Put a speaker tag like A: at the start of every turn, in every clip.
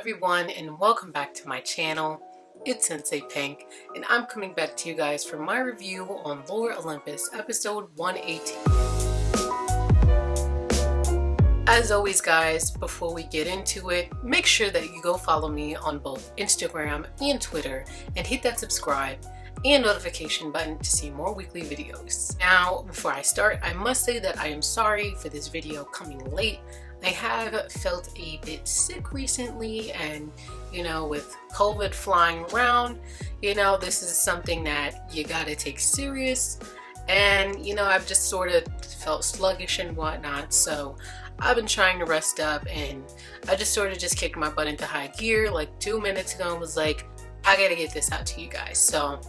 A: everyone, and welcome back to my channel. It's Sensei Pink, and I'm coming back to you guys for my review on Lore Olympus episode 118. As always guys, before we get into it, make sure that you go follow me on both Instagram and Twitter and hit that subscribe and notification button to see more weekly videos. Now, before I start, I must say that I am sorry for this video coming late. I have felt a bit sick recently, and with COVID flying around, this is something that you gotta take serious. And I've just sort of felt sluggish and whatnot, so I've been trying to rest up, and I just sort of kicked my butt into high gear like 2 minutes ago and was like, I gotta get this out to you guys. So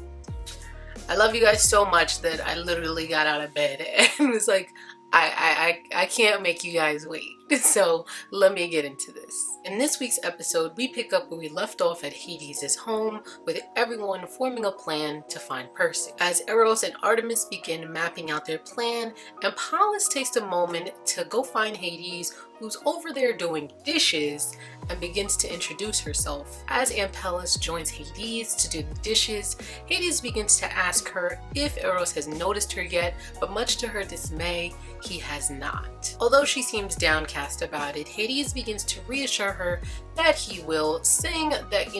A: I love you guys so much that I literally got out of bed and was like, I can't make you guys wait. So let me get into this. In this week's episode, we pick up where we left off at Hades' home, with everyone forming a plan to find Percy. As Eros and Artemis begin mapping out their plan, Pallas takes a moment to go find Hades, who's over there doing dishes, and begins to introduce herself. As Pallas joins Hades to do the dishes, Hades begins to ask her if Eros has noticed her yet, but much to her dismay, he has not. Although she seems downcast about it, Hades begins to reassure her that he will, saying that,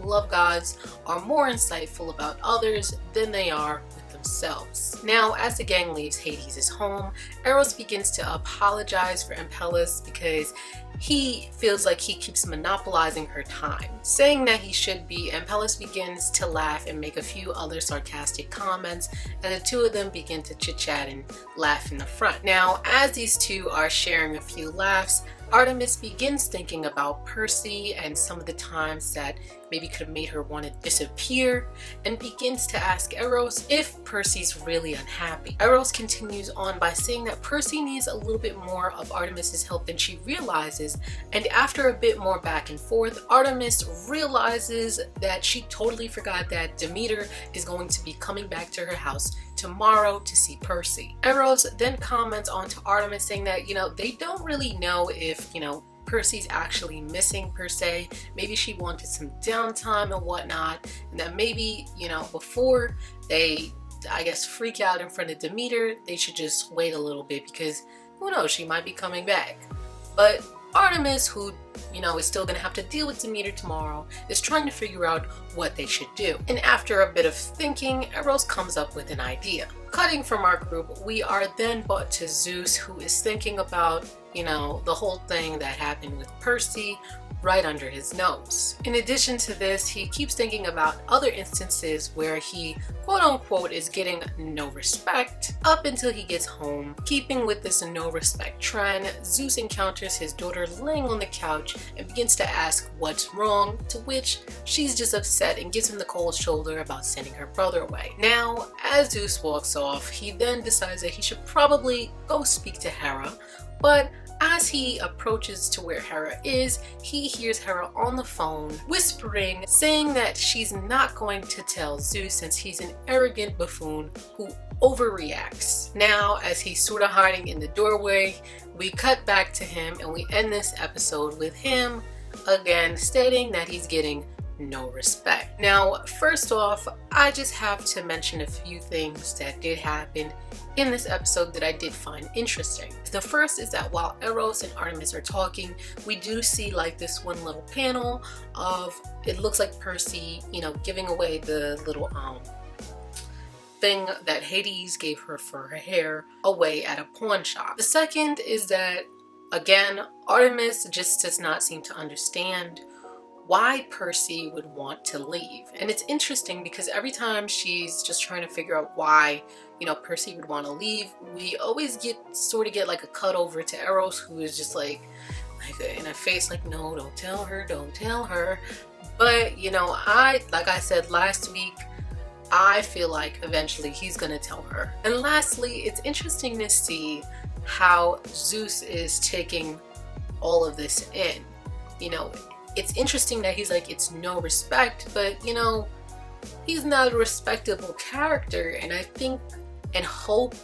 A: love gods are more insightful about others than they are with themselves. Now, as the gang leaves Hades' home, Eros begins to apologize for Pallas because he feels like he keeps monopolizing her time, saying that he should be. Pallas begins to laugh and make a few other sarcastic comments, and the two of them begin to chit-chat and laugh in the front. Now, as these two are sharing a few laughs, Artemis begins thinking about Percy and some of the times that maybe could have made her want to disappear, and begins to ask Eros if Percy's really unhappy. Eros continues on by saying that Percy needs a little bit more of Artemis's help than she realizes, and after a bit more back and forth, Artemis realizes that she totally forgot that Demeter is going to be coming back to her house tomorrow to see Percy. Eros then comments on to Artemis saying that, they don't really know if, Percy's actually missing per se. Maybe she wanted some downtime and whatnot, and that maybe, before they, freak out in front of Demeter, they should just wait a little bit because who knows, she might be coming back. But Artemis, who, is still gonna have to deal with Demeter tomorrow, is trying to figure out what they should do. And after a bit of thinking, Eros comes up with an idea. Cutting from our group, we are then brought to Zeus, who is thinking about, the whole thing that happened with Percy right under his nose. In addition to this, he keeps thinking about other instances where he, quote unquote, is getting no respect up until he gets home. Keeping with this no respect trend, Zeus encounters his daughter laying on the couch and begins to ask what's wrong, to which she's just upset and gives him the cold shoulder about sending her brother away. Now, as Zeus walks off, he then decides that he should probably go speak to Hera, but as he approaches to where Hera is, he hears Hera on the phone whispering, saying that she's not going to tell Zeus since he's an arrogant buffoon who overreacts. Now, as he's sort of hiding in the doorway, we cut back to him and we end this episode with him again stating that he's getting no respect. Now, first off, I just have to mention a few things that did happen in this episode that I did find interesting. The first is that while Eros and Artemis are talking, we do see like this one little panel of, it looks like Percy, giving away the little thing that Hades gave her for her hair away at a pawn shop. The second is that, again, Artemis just does not seem to understand why Percy would want to leave. And it's interesting because every time she's just trying to figure out why, Percy would want to leave, we always get like a cut over to Eros, who is just like in a face like, no, don't tell her. But, like I said last week, I feel like eventually he's gonna tell her. And lastly, it's interesting to see how Zeus is taking all of this in. It's interesting that he's like, it's no respect, but he's not a respectable character. And I think and hope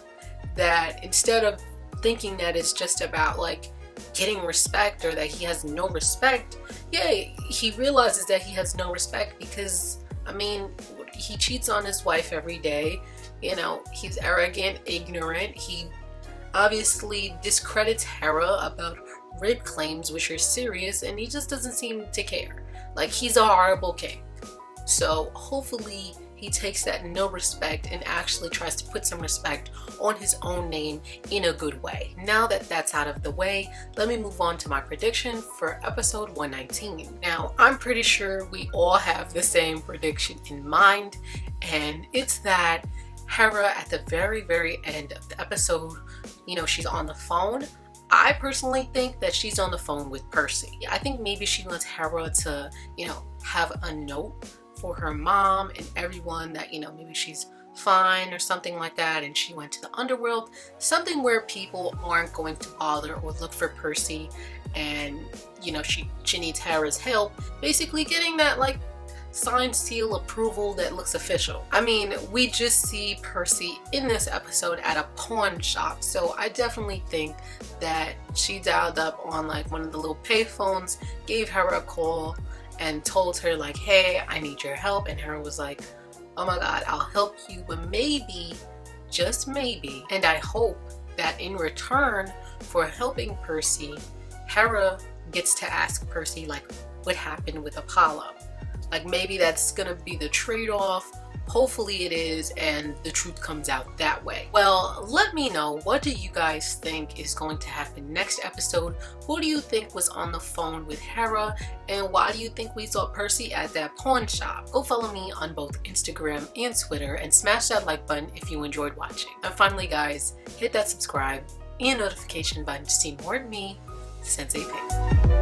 A: that instead of thinking that it's just about like getting respect or that he has no respect, yeah, he realizes that he has no respect because, I mean, he cheats on his wife every day. You know, he's arrogant, ignorant. He obviously discredits Hera about rape claims, which are serious, and he just doesn't seem to care. Like, he's a horrible king. So hopefully he takes that no respect and actually tries to put some respect on his own name in a good way. Now that that's out of the way, let me move on to my prediction for episode 119. Now, I'm pretty sure we all have the same prediction in mind, and it's that Hera, at the very end of the episode, you know, she's on the phone. I personally think that she's on the phone with Percy. I think maybe she wants Hera to, you know, have a note for her mom and everyone that, you know, maybe she's fine or something like that, and she went to the underworld. Something where people aren't going to bother or look for Percy, and, you know, she needs Hera's help. Basically getting that, like, signed seal approval that looks official. I mean, we just see Percy in this episode at a pawn shop, so I definitely think that she dialed up on like one of the little pay phones, gave Hera a call and told her like, hey, I need your help, and Hera was like, oh my god, I'll help you, but maybe, just maybe, and I hope that in return for helping Percy, Hera gets to ask Percy like what happened with Apollo. Like, maybe that's gonna be the trade-off. Hopefully it is, and the truth comes out that way. Well, let me know, what do you guys think is going to happen next episode? Who do you think was on the phone with Hera, and why do you think we saw Percy at that pawn shop? Go follow me on both Instagram and Twitter, and smash that like button if you enjoyed watching. And finally guys, hit that subscribe and notification button to see more of me, Sensei Pink.